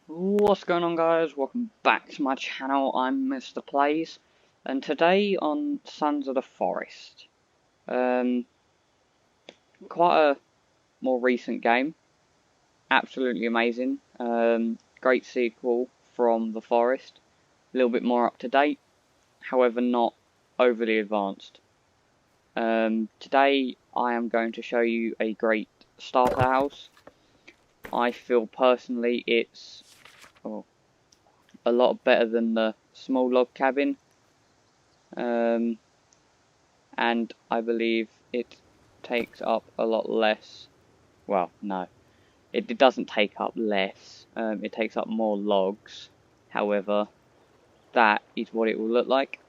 What's going on, guys? Welcome back to my channel. I'm Mr. Plays, and today on Sons of the Forest, quite a more recent game, absolutely amazing, great sequel from the Forest, a little bit more up to date, however not overly advanced. Today I am going to show you a great starter house. I feel personally it's a lot better than the small log cabin, and I believe it takes up a lot less. Well, no, it doesn't take up less. It takes up more logs. However, that is what it will look like,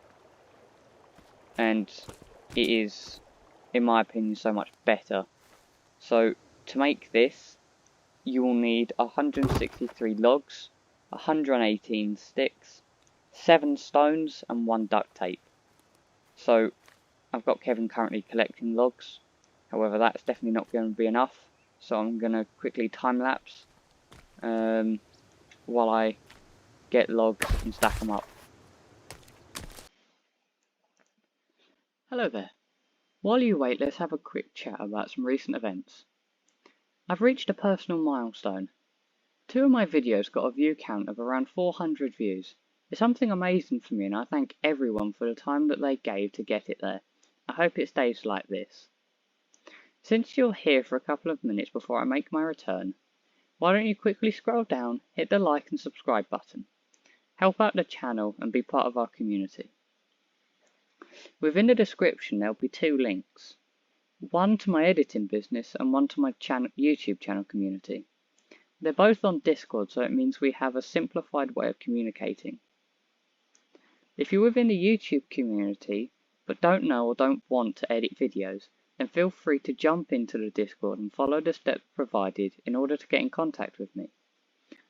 and it is, in my opinion, so much better. So to make this, you will need 163 logs, 118 sticks, 7 stones, and 1 duct tape. So I've got Kevin currently collecting logs, however that's definitely not going to be enough, so I'm going to quickly time lapse while I get logs and stack them up. Hello there. While you wait, let's have a quick chat about some recent events. I've reached a personal milestone. 2 of my videos got a view count of around 400 views. It's something amazing for me, and I thank everyone for the time that they gave to get it there. I hope it stays like this. Since you're here for a couple of minutes before I make my return, why don't you quickly scroll down, hit the like and subscribe button. Help out the channel and be part of our community. Within the description there'll be 2 links. One to my editing business and one to my YouTube channel community. They're both on Discord, so it means we have a simplified way of communicating. If you're within the YouTube community but don't know or don't want to edit videos, then feel free to jump into the Discord and follow the steps provided in order to get in contact with me.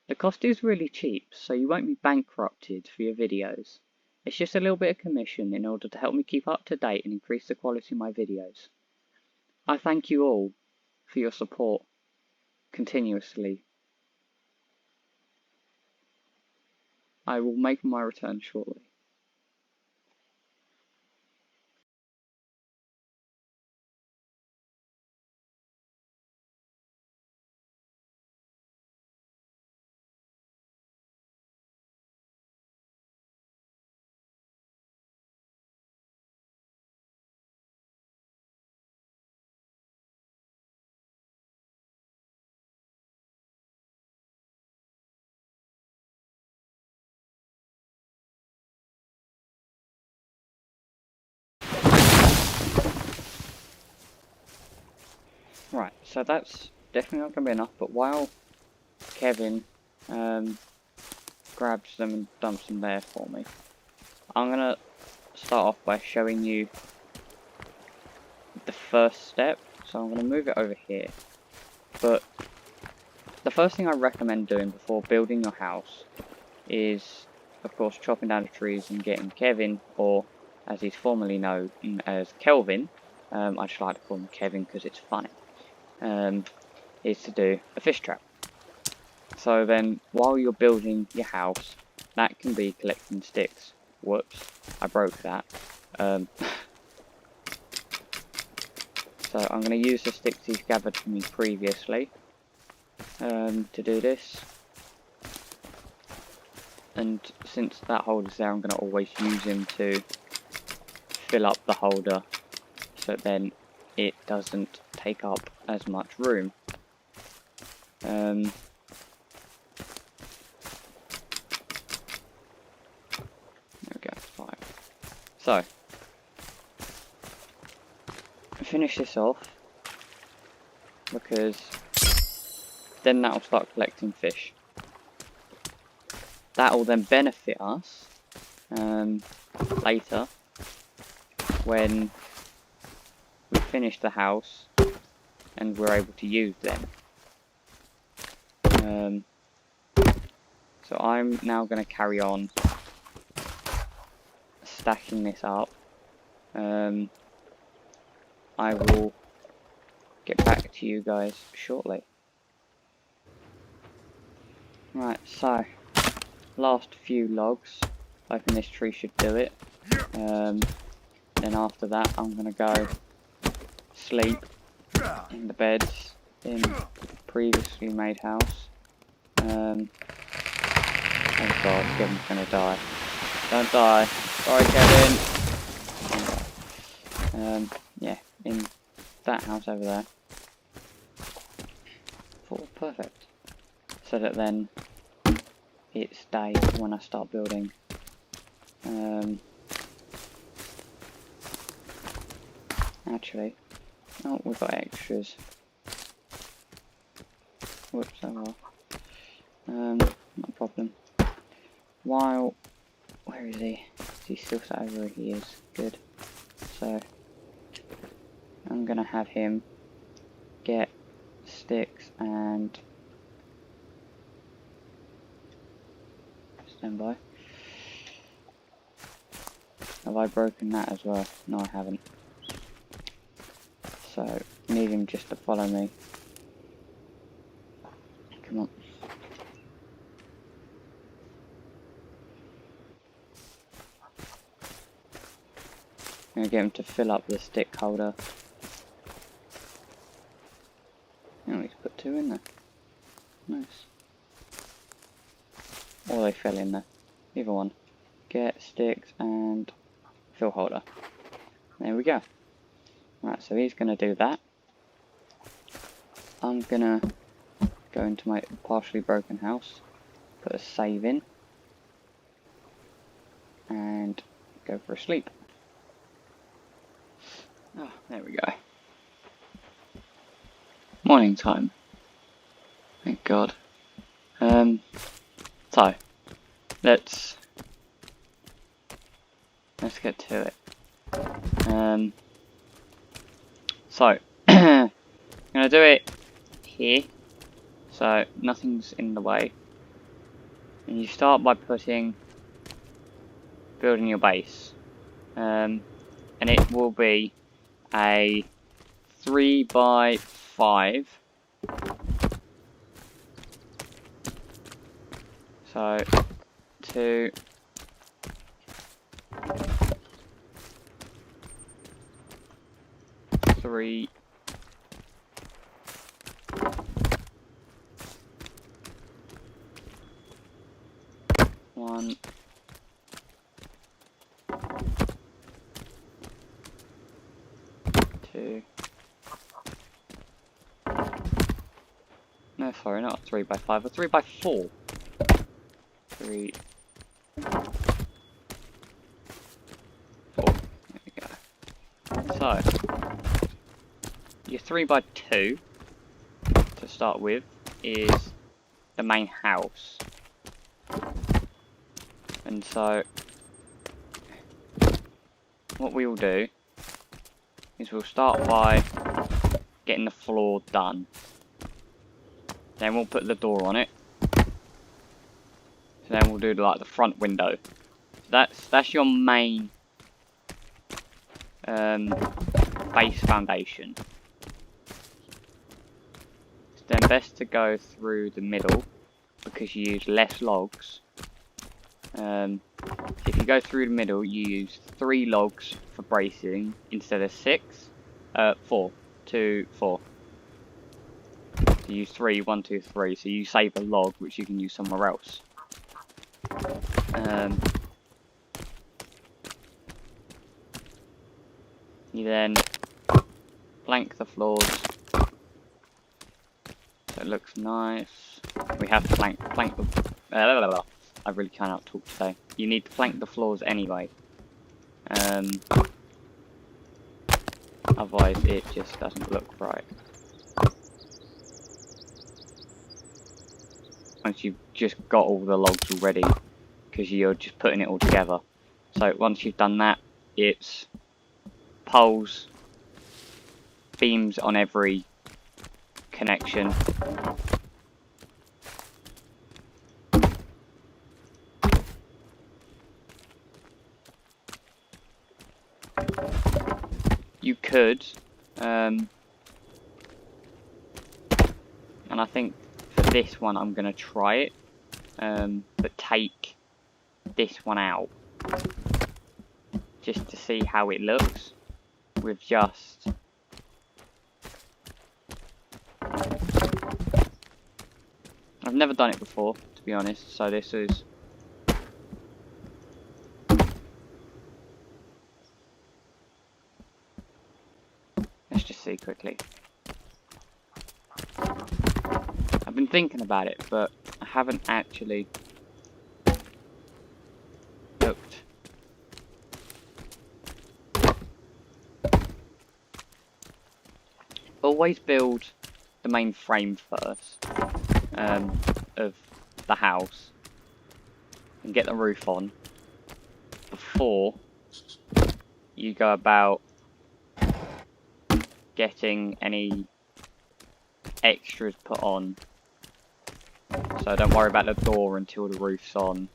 The cost is really cheap, so you won't be bankrupted for your videos. It's just a little bit of commission in order to help me keep up to date and increase the quality of my videos. I thank you all for your support continuously. I will make my return shortly. Right, so that's definitely not going to be enough, but while Kevin grabs them and dumps them there for me, I'm going to start off by showing you the first step. So I'm going to move it over here, but the first thing I recommend doing before building your house is, of course, chopping down the trees and getting Kevin, or as he's formerly known as Kelvin, I just like to call him Kevin because it's funny, is to do a fish trap. So then, while you're building your house, that can be collecting sticks. Whoops, I broke that. So I'm going to use the sticks he's gathered for me previously to do this. And since that holder's there, I'm going to always use him to fill up the holder, so then it doesn't take up as much room. There we go, 5. So, finish this off, because then that'll start collecting fish. That will then benefit us later when we finish the house and we're able to use them. So I'm now going to carry on stacking this up. I will get back to you guys shortly. Right, so last few logs. Hoping this tree should do it. Then after that, I'm gonna go sleep in the beds in previously made house. Oh god, Kevin's gonna die. Don't die. Sorry, Kevin. Yeah, in that house over there. Perfect. So that then it's day when I start building. Actually, oh, we've got extras. Whoops, oh well. Not a problem. While, where is he? Is he still sat over where he is? Good. So, I'm gonna have him get sticks and stand by. Have I broken that as well? No, I haven't. So, need him just to follow me. Come on. I'm gonna get him to fill up the stick holder. Oh, he's put 2 in there. Nice. Or they fell in there. Either one. Get sticks and fill holder. There we go. Right, so he's gonna do that. I'm gonna go into my partially broken house, put a save in, and go for a sleep. Oh, there we go. Morning time. Thank God. So let's get to it. So I'm gonna do it here, so nothing's in the way. And you start by building your base, and it will be a 3x5. So 2, 3, 1, 2. No, sorry, not a 3x5, a 3x4. 3, 4. There we go. So, your 3x2 to start with is the main house. And so, what we will do is we'll start by getting the floor done. Then we'll put the door on it. So then we'll do like the front window. So that's your main base foundation. It's then best to go through the middle because you use less logs. If you go through the middle, you use 3 logs for bracing instead of 6. 4. 2, 4. You use 3, 1, 2, 3. So you save a log which you can use somewhere else. You then plank the floors so it looks nice. We have to plank the. I really cannot talk today. You need to plank the floors anyway. Otherwise, it just doesn't look right. Once you've just got all the logs already, because you're just putting it all together. So once you've done that, it's poles, beams on every connection. You could, and I think for this one I'm going to try it, but take this one out just to see how it looks with just I've never done it before, to be honest, so this is let's just see quickly. I've been thinking about it, but I haven't actually looked. Always build the main frame first of the house and get the roof on before you go about getting any extras put on. So don't worry about the door until the roof's on.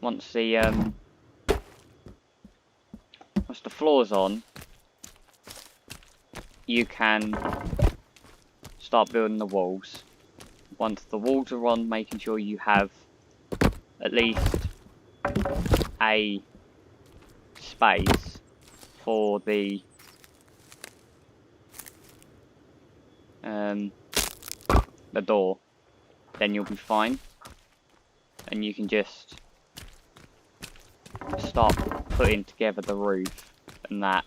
Once the floor's on, you can start building the walls. Once the walls are on, making sure you have at least a space for the door, then you'll be fine, and you can just start putting together the roof and that.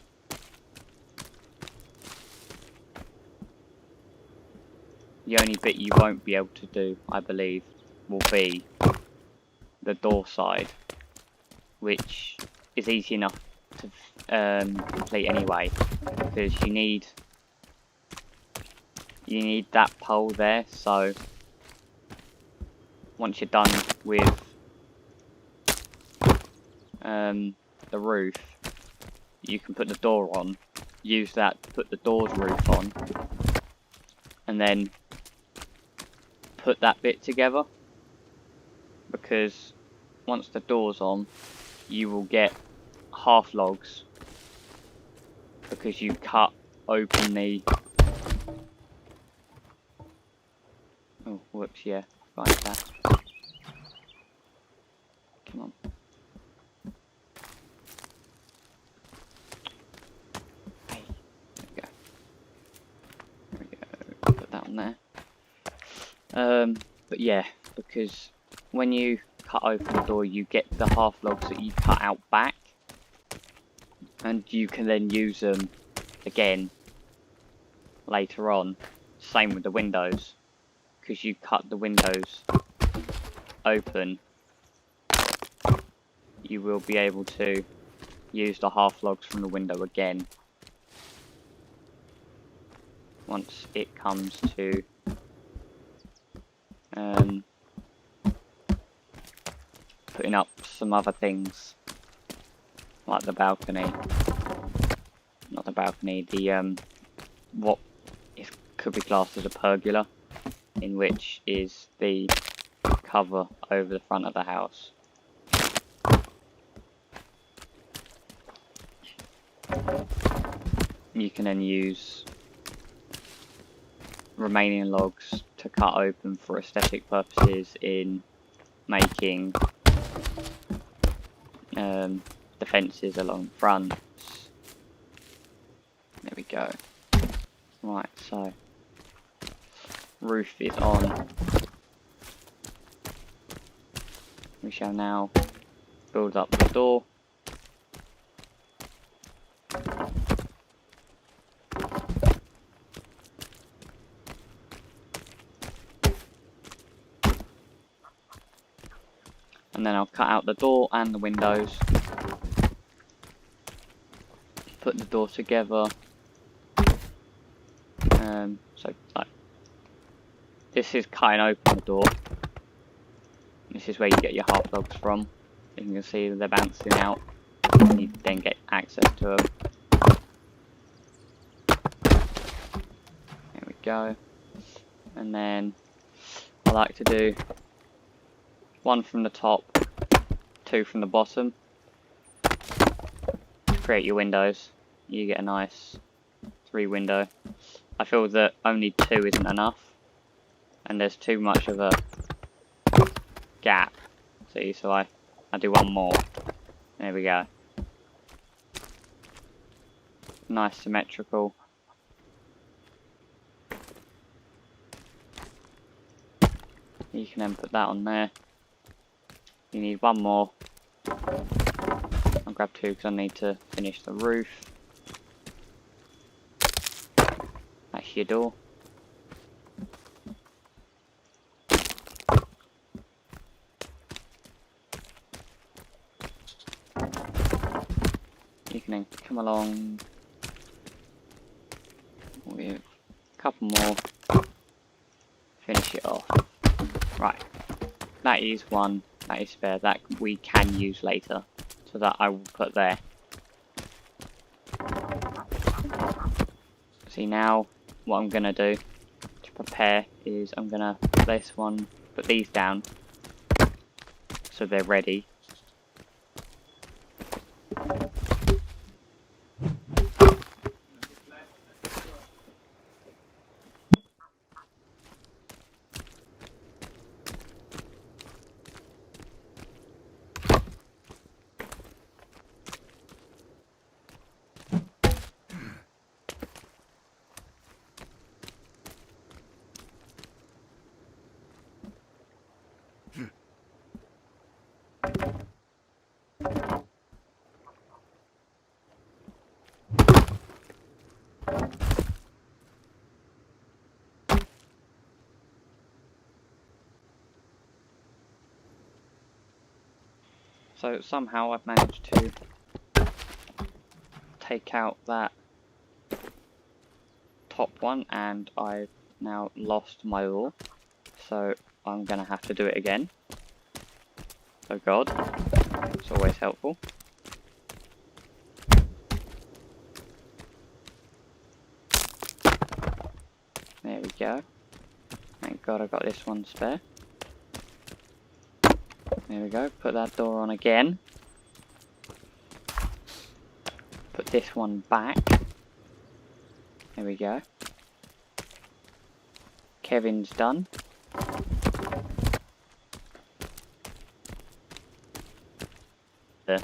The only bit you won't be able to do, I believe, will be the door side, which is easy enough to complete anyway, because you need that pole there. So once you're done with the roof, you can put the door on, use that to put the door's roof on, and then put that bit together, because once the door's on, you will get half logs, because you cut open the... Oh, whoops, yeah, right, that. Come on. Hey, there we go. There we go, put that on there. But yeah, because when you cut open the door, you get the half logs that you cut out back, and you can then use them again later on. Same with the windows, because you cut the windows open, you will be able to use the half logs from the window again once it comes to putting up some other things, like the balcony. Not the balcony, the what could be classed as a pergola, in which is the cover over the front of the house. You can then use remaining logs to cut open for aesthetic purposes in making the fences along the fronts. There we go. Right, so roof is on. We shall now build up the door. And then I'll cut out the door and the windows. Put the door together. So like, this is cutting open the door. This is where you get your half logs from. You can see they're bouncing out, and you then get access to them. There we go. And then I like to do one from the top, two from the bottom. Create your windows. You get a nice 3 window. I feel that only 2 isn't enough, and there's too much of a gap. See, so I do 1 more. There we go. Nice symmetrical. You can then put that on there. You need 1 more. I'll grab 2 because I need to finish the roof. That's your door. You can then come along with a couple more. Finish it off. Right. That is 1. That is spare. That we can use later. So that I will put there. See, now what I'm going to do to prepare is I'm going to put these down so they're ready. So somehow I've managed to take out that top one, and I've now lost my ore. So I'm going to have to do it again. Oh god, it's always helpful. There we go. Thank god I got this one spare. There we go, put that door on again. Put this one back. There we go. Kevin's done. The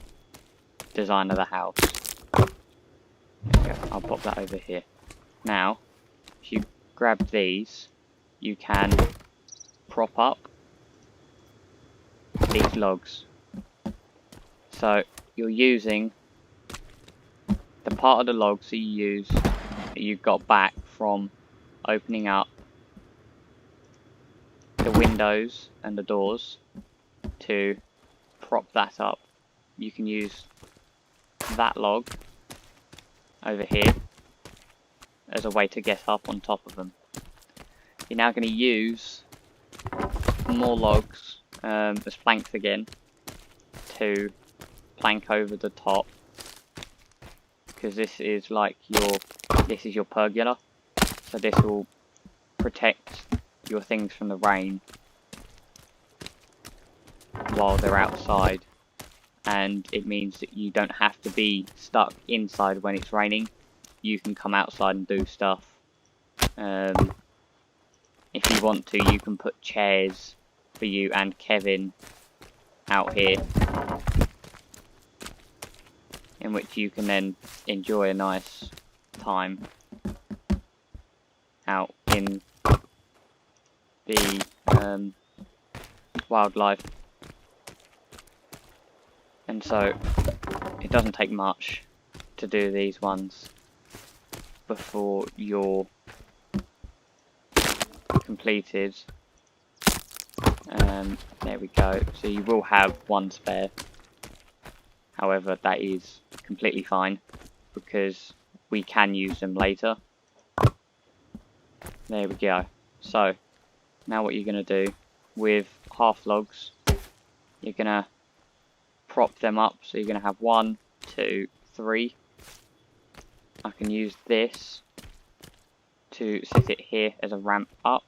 design of the house. There we go. I'll pop that over here. Now, if you grab these, you can prop up these logs. So you're using the part of the logs that you got back from opening up the windows and the doors to prop that up. You can use that log over here as a way to get up on top of them. You're now going to use more logs as planks again to plank over the top, because this is your pergola, so this will protect your things from the rain while they're outside, and it means that you don't have to be stuck inside when it's raining. You can come outside and do stuff. If you want to, you can put chairs for you and Kevin out here, in which you can then enjoy a nice time out in the wildlife. And so it doesn't take much to do these ones before you're completed. There we go. So you will have 1 spare. However, that is completely fine because we can use them later. There we go. So now what you're going to do with half logs, you're going to prop them up. So you're going to have 1, 2, 3. I can use this to sit it here as a ramp up.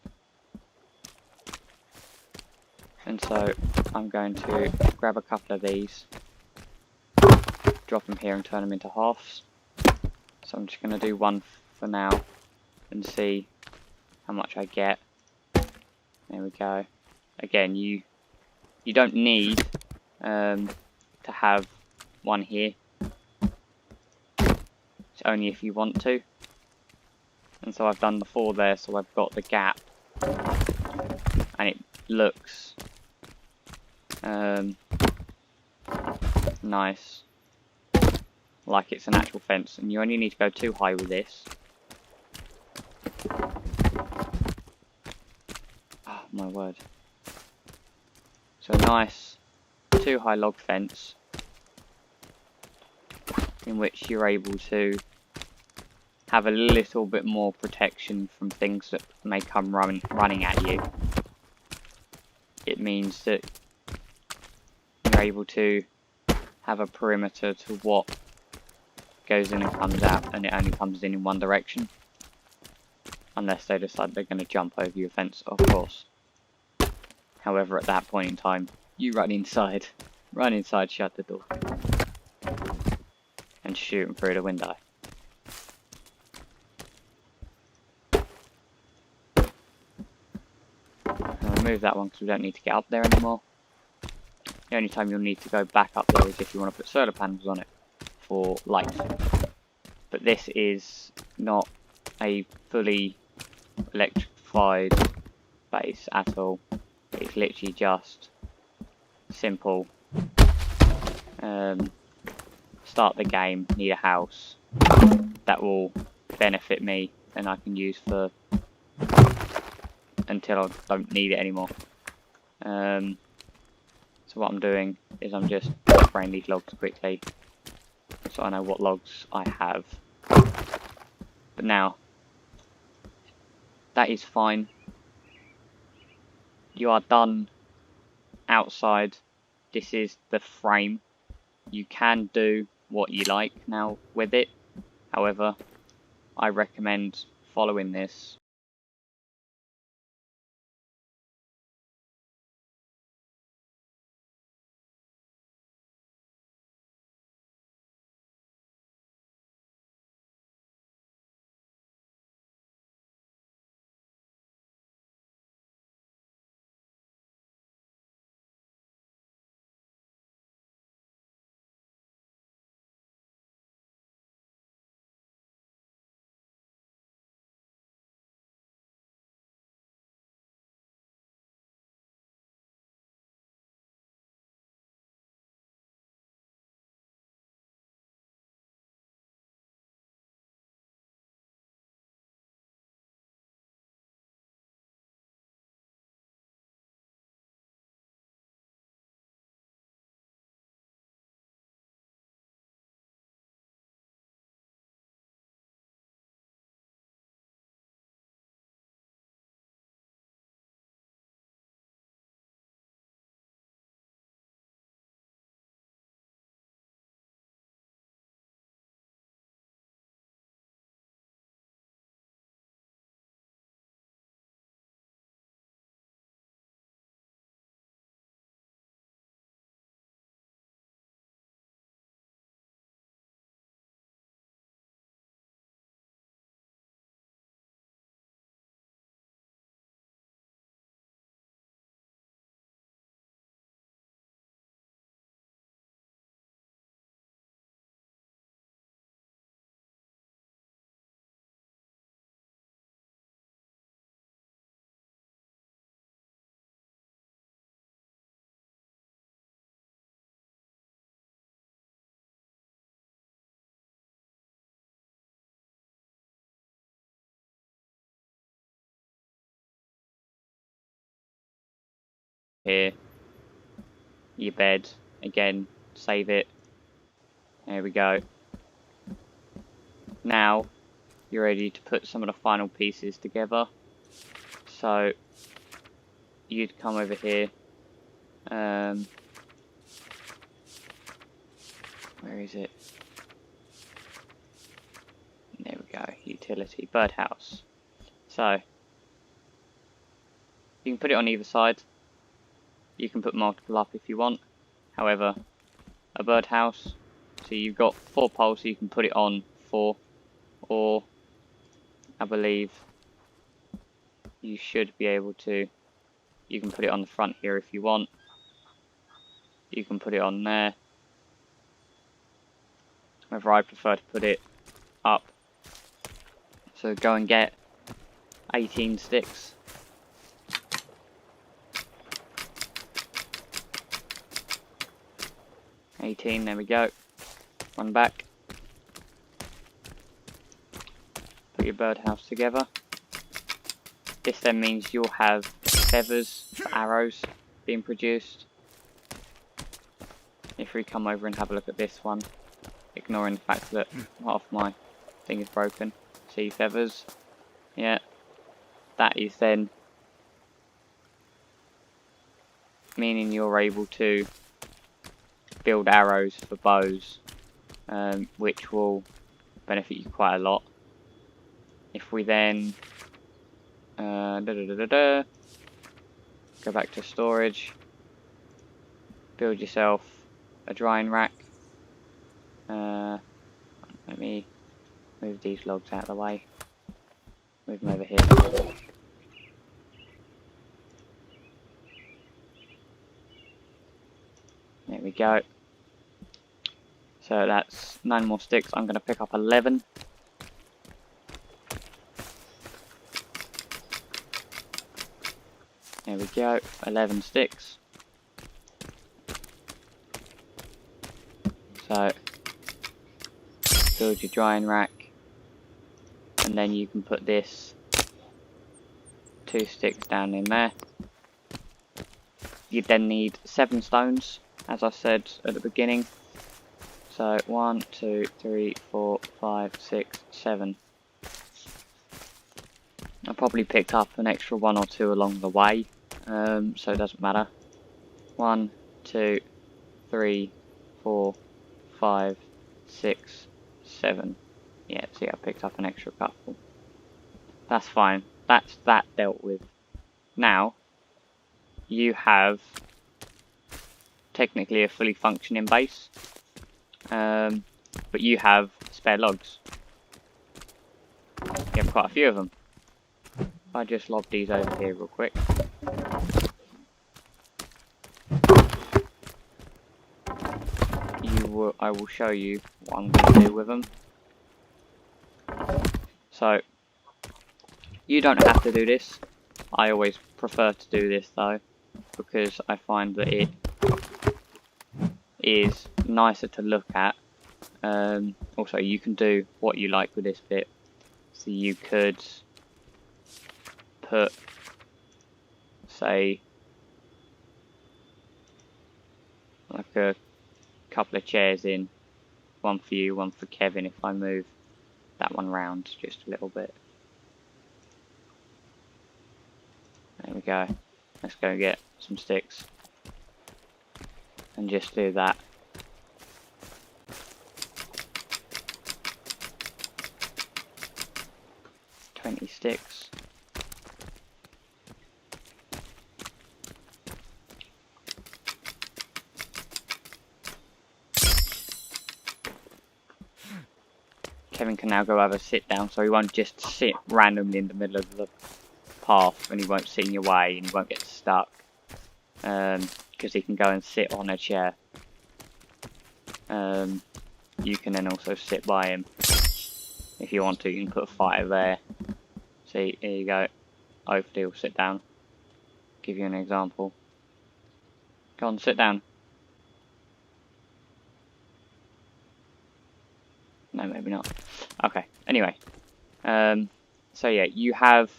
And so I'm going to grab a couple of these, drop them here and turn them into halves. So I'm just going to do one for now and see how much I get. There we go. Again, you don't need to have one here. It's only if you want to. And so I've done the 4 there, so I've got the gap. And it looks nice. Like it's an actual fence. And you only need to go 2 high with this. Oh my word. So a nice 2 high log fence in which you're able to have a little bit more protection from things that may come running at you. It means that you're able to have a perimeter to what goes in and comes out, and it only comes in one direction. Unless they decide they're going to jump over your fence, of course. However, at that point in time, you run inside, shut the door, and shoot them through the window. I'll remove that one because we don't need to get up there anymore. The only time you'll need to go back up there is if you want to put solar panels on it for light. But this is not a fully electrified base at all. It's literally just simple. Start the game, need a house that will benefit me and I can use for until I don't need it anymore. So what I'm doing is I'm just spraying these logs quickly so I know what logs I have. But now, that is fine. You are done outside. This is the frame. You can do what you like now with it. However, I recommend following this. Here, your bed, again, save it. There we go. Now, you're ready to put some of the final pieces together. So, you'd come over here. Where is it? There we go, utility, birdhouse. So, you can put it on either side. You can put multiple up if you want. However, a birdhouse, so you've got 4 poles, so you can put it on 4, or I believe you should be able to. You can put it on the front here if you want. You can put it on there. However, I prefer to put it up. So go and get 18 sticks. There we go. Run back. Put your birdhouse together. This then means you'll have feathers for arrows being produced. If we come over and have a look at this one, ignoring the fact that half my thing is broken. See feathers? Yeah. That is then meaning you're able to build arrows for bows, which will benefit you quite a lot. If we then go back to storage, build yourself a drying rack. Let me move these logs out of the way. Move them over here. There we go. So that's 9 more sticks. I'm going to pick up 11. There we go, 11 sticks. So, build your drying rack, and then you can put this 2 sticks down in there. You then need 7 stones, as I said at the beginning. So 1, 2, 3, 4, 5, 6, 7. I probably picked up an extra 1 or 2 along the way, so it doesn't matter. 1, 2, 3, 4, 5, 6, 7. Yeah, see, I picked up an extra couple. That's fine. That's that dealt with. Now, you have technically a fully functioning base, but you have spare logs. You have quite a few of them. I just lob these over here real quick. I will show you what I'm going to do with them. So, you don't have to do this. I always prefer to do this though, because I find that it is nicer to look at. Also, you can do what you like with this bit. So you could put, say, like a couple of chairs in. One for you, one for Kevin if I move that one round just a little bit. There we go. Let's go get some sticks. And just do that. Sticks. Kevin can now go have a sit down, so he won't just sit randomly in the middle of the path, and he won't sit in your way, and he won't get stuck, because he can go and sit on a chair. You can then also sit by him if you want to. You can put a fighter there. See, here you go. Hopefully he'll sit down. Give you an example. Go on, sit down. No, maybe not. Okay, anyway. So yeah, you have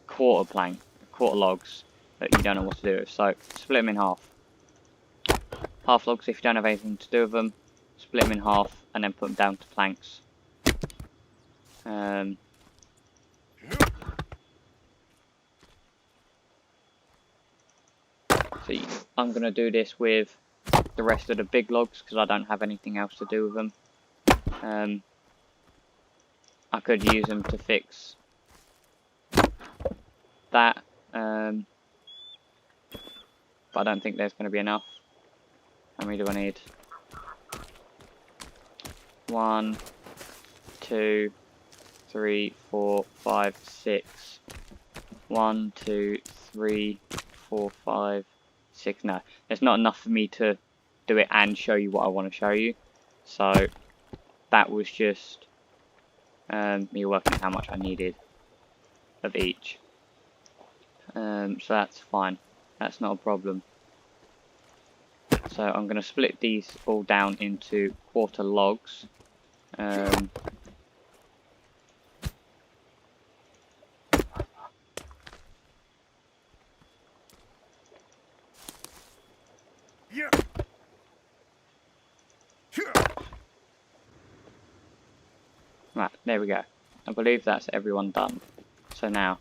quarter logs that you don't know what to do with. So, split them in half. Half logs if you don't have anything to do with them. Split them in half and then put them down to planks. So I'm going to do this with the rest of the big logs because I don't have anything else to do with them. I could use them to fix that, but I don't think there's going to be enough. How many do I need? 1, 2, 3, 4, 5, 6. 1, 2, 3, 4, 5, 6. No, there's not enough for me to do it and show you what I want to show you. So that was just me working out how much I needed of each. So that's fine. That's not a problem. So I'm going to split these all down into quarter logs. Right, there we go. I believe that's everyone done. So now,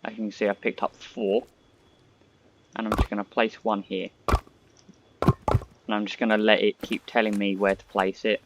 as you can see, I picked up 4. And I'm just going to place one here. And I'm just going to let it keep telling me where to place it.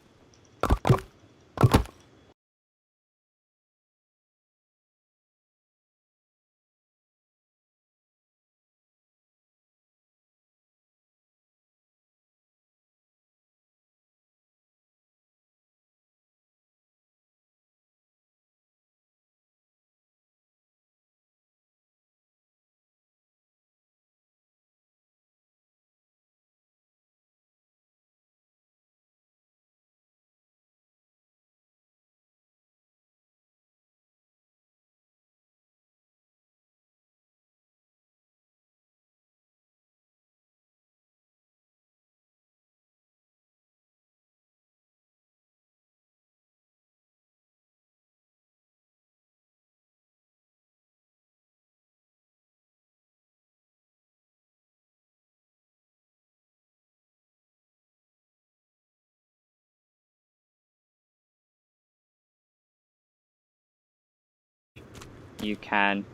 You can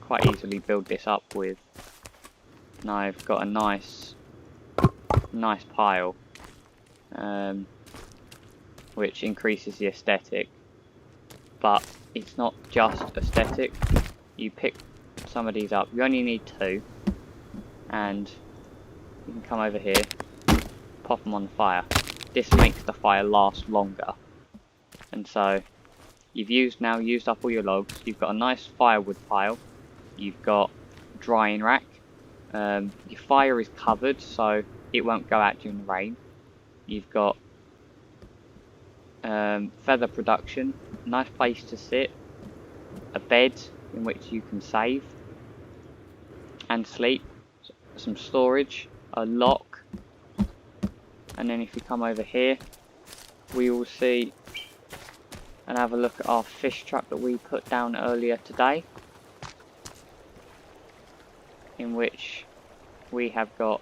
quite easily build this up with. Now I've got a nice pile, which increases the aesthetic. But it's not just aesthetic. You pick some of these up. You only need 2, and you can come over here, pop them on the fire. This makes the fire last longer. And so you've used up all your logs. You've got a nice firewood pile. You've got drying rack. Your fire is covered, so it won't go out during the rain. You've got feather production, nice place to sit, a bed in which you can save and sleep, some storage, a lock, and then if you come over here, we will see and have a look at our fish trap that we put down earlier today, in which we have got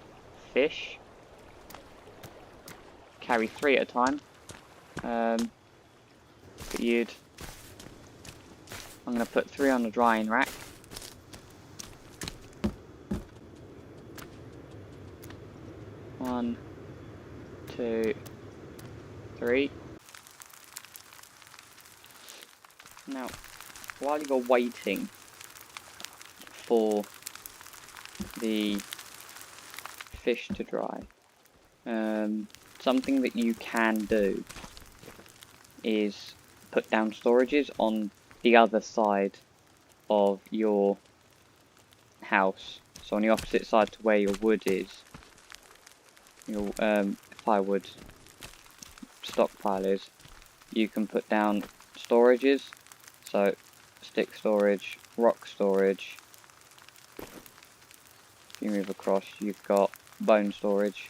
fish. Carry 3 at a time. But I'm going to put 3 on the drying rack. One, 2, 3. Now, while you're waiting for the fish to dry, something that you can do is put down storages on the other side of your house. So on the opposite side to where your wood is, your firewood stockpile is, you can put down storages. So stick storage, rock storage. If you move across, you've got bone storage,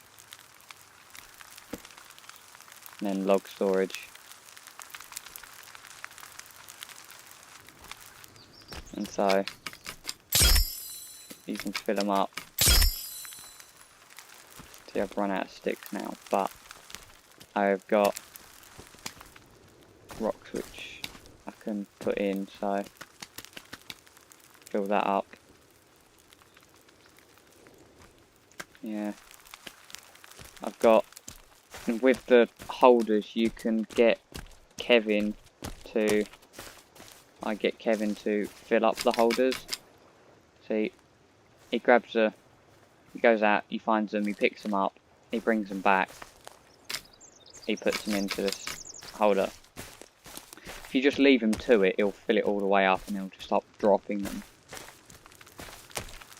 and then log storage. And so you can fill them up. See, I've run out of sticks now, but I've got rocks which I can put in, so fill that up. Yeah, I've got, and with the holders you can get Kevin to, I get Kevin to fill up the holders. See, he grabs a, he goes out, he finds them, he picks them up, he brings them back, he puts them into this hold up. If you just leave him to it, he'll fill it all the way up and he'll just start dropping them.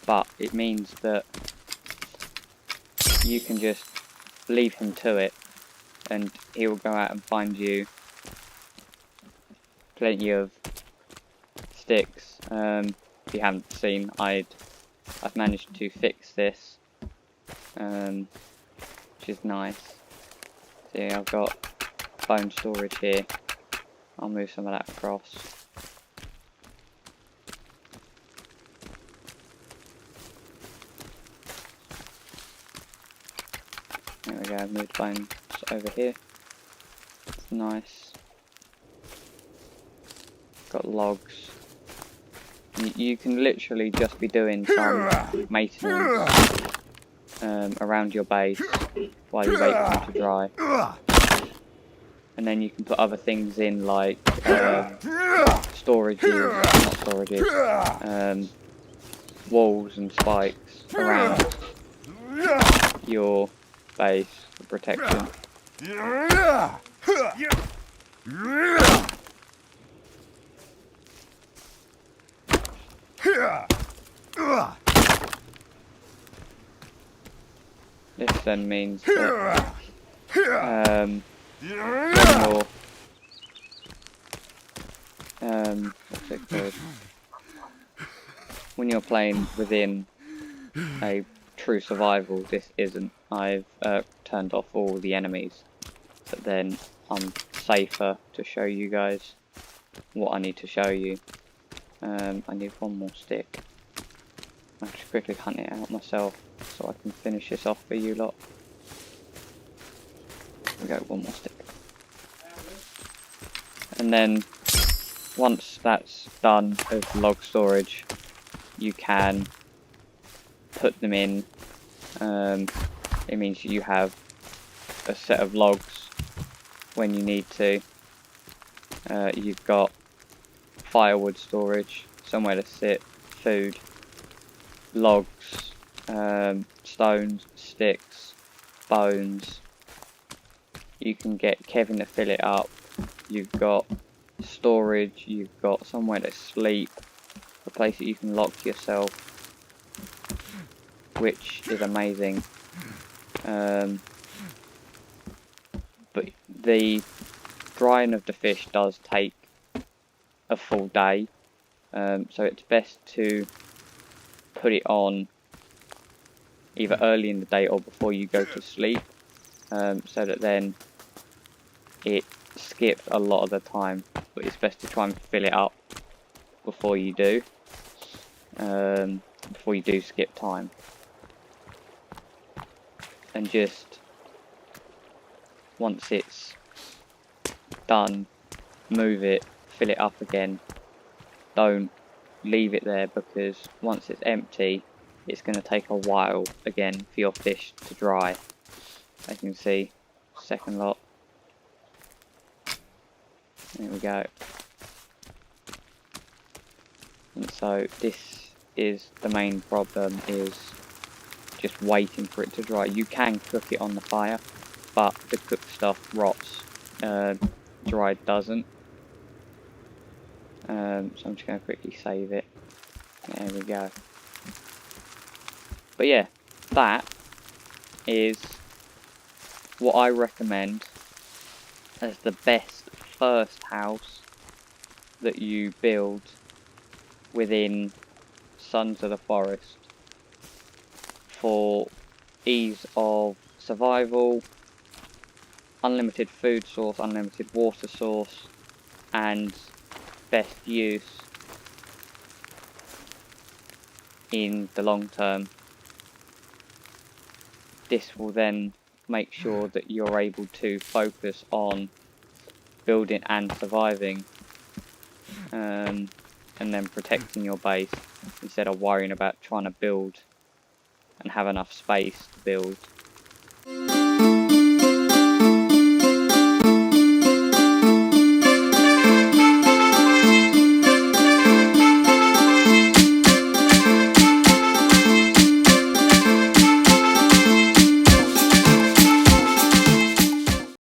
But it means that you can just leave him to it and he'll go out and find you plenty of sticks. If you haven't seen, I've managed to fix this, which is nice. See, I've got bone storage here. I'll move some of that across. There we go, I've moved bones over here. It's nice. Got logs. You can literally just be doing some maintenance around your base while you wait for them to dry. And then you can put other things in like walls and spikes around your base for protection. This then means that when you're playing within a true survival, this isn't. I've turned off all the enemies, but then I'm safer to show you guys what I need to show you. I need one more stick. I'll just quickly hunt it out myself so I can finish this off for you lot. There we go, one more stick. And then once that's done with log storage, you can put them in. It means you have a set of logs when you need to. You've got firewood storage, somewhere to sit, food, logs, stones, sticks, bones. You can get Kevin to fill it up. You've got storage, you've got somewhere to sleep, a place that you can lock yourself, which is amazing. But the drying of the fish does take a full day, so it's best to put it on either early in the day or before you go to sleep, so that then it skips a lot of the time, but it's best to try and fill it up before you do skip time. And just once it's done, move it, fill it up again. Don't leave it there, because once it's empty, it's going to take a while again for your fish to dry. As you can see, second lot. There we go. And so this is the main problem, is just waiting for it to dry. You can cook it on the fire, but the cooked stuff rots. Dried doesn't. So I'm just going to quickly save it. There we go. But yeah, that is what I recommend as the best first house that you build within Sons of the Forest for ease of survival, unlimited food source, unlimited water source, and best use in the long term. This will then make sure that you're able to focus on building and surviving, and then protecting your base instead of worrying about trying to build and have enough space to build